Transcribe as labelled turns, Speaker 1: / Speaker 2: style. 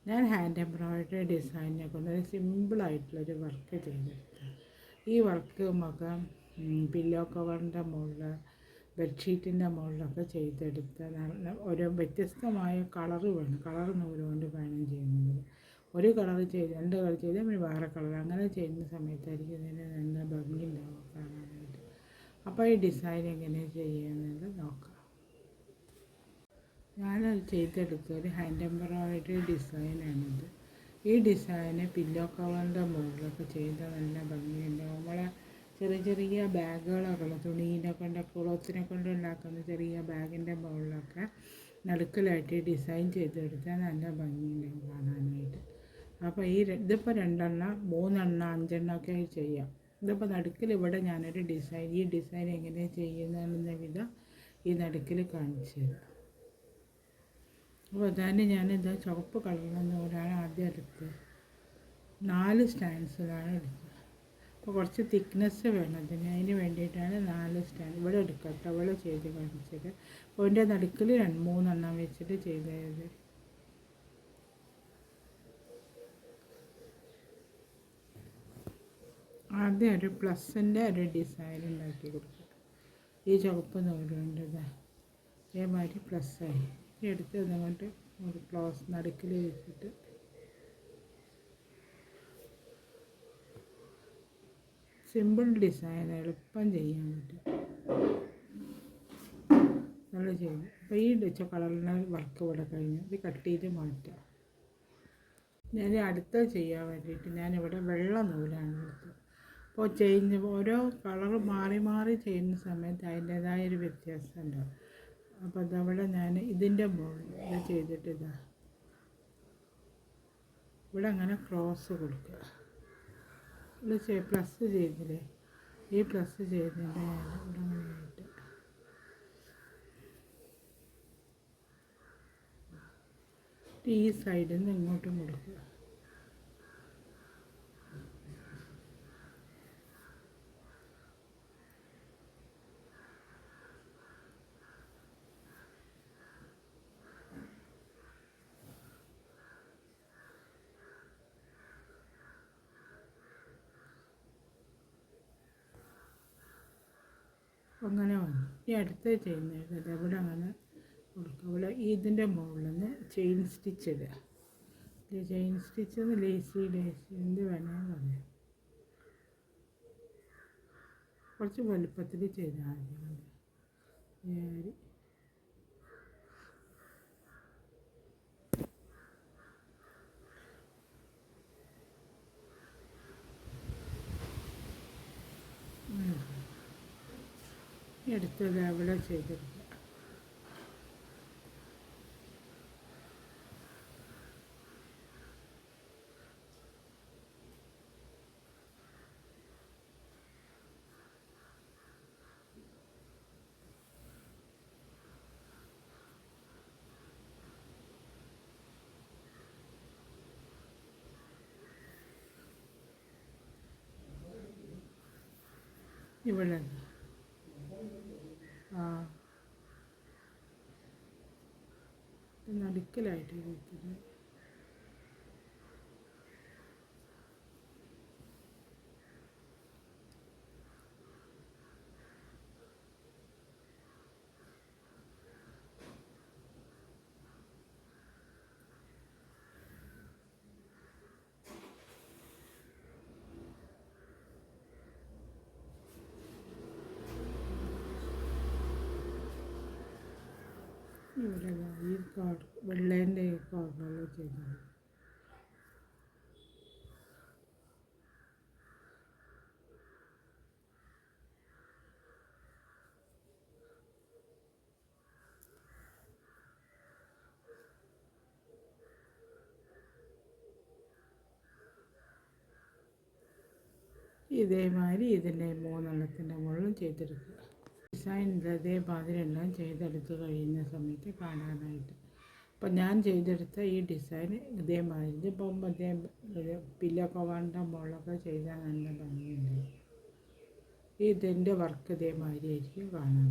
Speaker 1: ഞാൻ hand embroidery ഡിസൈനിനെ കൊണ്ട് ഒരു സിമ്പിളായിട്ടുള്ളൊരു വർക്ക് ചെയ്തെടുത്തു. ഈ വർക്ക് നമുക്ക് പില്ലോ കവറിൻ്റെ മുകളിൽ, ബെഡ്ഷീറ്റിൻ്റെ മുകളിലൊക്കെ ചെയ്തെടുത്ത് ഒരു വ്യത്യസ്തമായ കളറ് വേണം. കളർ നൂലുകൊണ്ട് വേണം ചെയ്യുന്നത്. ഒരു കളർ ചെയ്ത് 2 കളർ ചെയ്താൽ പിന്നെ വേറെ കളർ, അങ്ങനെ ചെയ്യുന്ന സമയത്തായിരിക്കും ഇതിന് നല്ല ഭംഗി ഉണ്ടാവുക കാണാനായിട്ട്. അപ്പോൾ ഈ ഡിസൈൻ എങ്ങനെയാണ് ചെയ്യുന്നത് നോക്കാം. ഞാനത് ചെയ്തെടുത്ത ഒരു ഹാൻഡ് എംബ്രോയിഡറി ഡിസൈനാണിത്. ഈ ഡിസൈന് പില്ലോ കവറിൻ്റെ മുകളിലൊക്കെ ചെയ്താൽ നല്ല ഭംഗിയുണ്ടാവും. നമ്മളെ ചെറിയ ചെറിയ ബാഗുകളൊക്കെ തുണീനെ കൊണ്ട്, ക്ലോത്തിനെ കൊണ്ട് ഉണ്ടാക്കുന്ന ചെറിയ ബാഗിൻ്റെ മുകളിലൊക്കെ നടുക്കിലായിട്ട് ഡിസൈൻ ചെയ്തെടുത്താൽ നല്ല ഭംഗിയുണ്ടാവും കാണാനായിട്ട്. അപ്പോൾ ഇതിപ്പോൾ 2 എണ്ണം 3 എണ്ണം 5 എണ്ണമൊക്കെ ചെയ്യാം. ഇതിപ്പോൾ നടുക്കിൽ ഇവിടെ ഞാനൊരു ഡിസൈൻ, ഈ ഡിസൈൻ എങ്ങനെയാണ് ചെയ്യുന്നതെന്ന വിധം ഈ നടുക്കിൽ കാണിച്ചു തരാം. അപ്പോൾ അതാണ് ഞാനിത് ചുവപ്പ് കളറിൽ നൂലാണ് ആദ്യം എടുത്തത്. 4 സ്റ്റാൻഡ്സിലാണ് എടുത്തത്. അപ്പോൾ കുറച്ച് തിക്നെസ് വേണം അതിന് വേണ്ടിയിട്ടാണ് 4 സ്റ്റാൻഡ് ഇവിടെ എടുക്കട്ടെ. അവിടെ ചെയ്ത് കാണിച്ചത്. അപ്പോൾ അതിൻ്റെ നടുക്കിൽ 3 എണ്ണം വെച്ചിട്ട് ചെയ്തത്. ആദ്യം ഒരു പ്ലസിൻ്റെ ഒരു ഡിസൈൻ ഉണ്ടാക്കി കൊടുക്കുക. ഈ ചുവപ്പ് നൂലുണ്ടത് അതേമാതിരി പ്ലസ്സായി എടുത്ത് അതുകൊണ്ട് ഒരു ക്ലോസ് നടുക്കിൽ വെച്ചിട്ട് സിമ്പിൾ ഡിസൈൻ എളുപ്പം ചെയ്യാൻ പറ്റും. നല്ല ചെയ്തു. അപ്പോൾ ഈ വെച്ച കളറിൻ്റെ വർക്ക് ഇവിടെ കഴിഞ്ഞു. ഇത് കട്ട് ചെയ്ത് മാറ്റാം. ഞാൻ അടുത്ത ചെയ്യാൻ വേണ്ടിയിട്ട് ഞാനിവിടെ വെള്ള നൂലാണ് എടുത്തത്. അപ്പോൾ ഓരോ കളർ മാറി മാറി ചെയ്യുന്ന സമയത്ത് അതിൻ്റേതായൊരു വ്യത്യാസം ഉണ്ടാവും. അപ്പോൾ അതവിടെ ഞാൻ ഇതിൻ്റെ മുകളിൽ ഇത് ചെയ്തിട്ട് ഇവിടെ അങ്ങനെ ക്രോസ് കൊടുക്കുക. ഇത് പ്ലസ് ചെയ്തില്ലേ, ഈ പ്ലസ് ചെയ്തതിൻ്റെ ഇവിടെ അങ്ങനെയായിട്ട് ഈ സൈഡിൽ നിന്ന് ഇങ്ങോട്ടും കൊടുക്കുക. അങ്ങനെ വന്നു. ഈ അടുത്ത് ചെയ്യുന്നത് ഇവിടെ അങ്ങനെ കൊടുക്കുക. ഇവിടെ ഇതിൻ്റെ മുകളിൽ നിന്ന് ചെയിൻ സ്റ്റിച്ച് ഇടുക. ചെയിൻ സ്റ്റിച്ച് ലേസി എന്ത് വേണമെന്ന് പറയാം. കുറച്ച് വലുപ്പത്തിൽ ചെയ്താൽ മതി. അടുത്തത് അവിടെ ചെയ്തെടുക്കുക. ഇവിടെ നടുക്കലായിട്ട് വെക്കുന്നത്. ഇവിടെ ഈ വെള്ളേൻ്റെ കോർണറിൽ ചെയ്തത്. ഇതേമാതിരി ഇതിൻ്റെ 3 എണ്ണത്തിൻ്റെ മുകളിലും ചെയ്തെടുക്കുക. ഡിസൈൻ അതേമാതിരി എല്ലാം ചെയ്തെടുത്ത് കഴിയുന്ന സമയത്ത് കാണാനായിട്ട്. അപ്പോൾ ഞാൻ ചെയ്തെടുത്ത ഈ ഡിസൈൻ ഇതേമാതിരി ഇതിപ്പോൾ മറ്റേ പില്ലോ കവറിൻ്റെ മുകളിലൊക്കെ ചെയ്താൽ നല്ല ഭംഗിയുണ്ട്. ഇതിൻ്റെ വർക്ക് ഇതേമാതിരി ആയിരിക്കും കാണാൻ.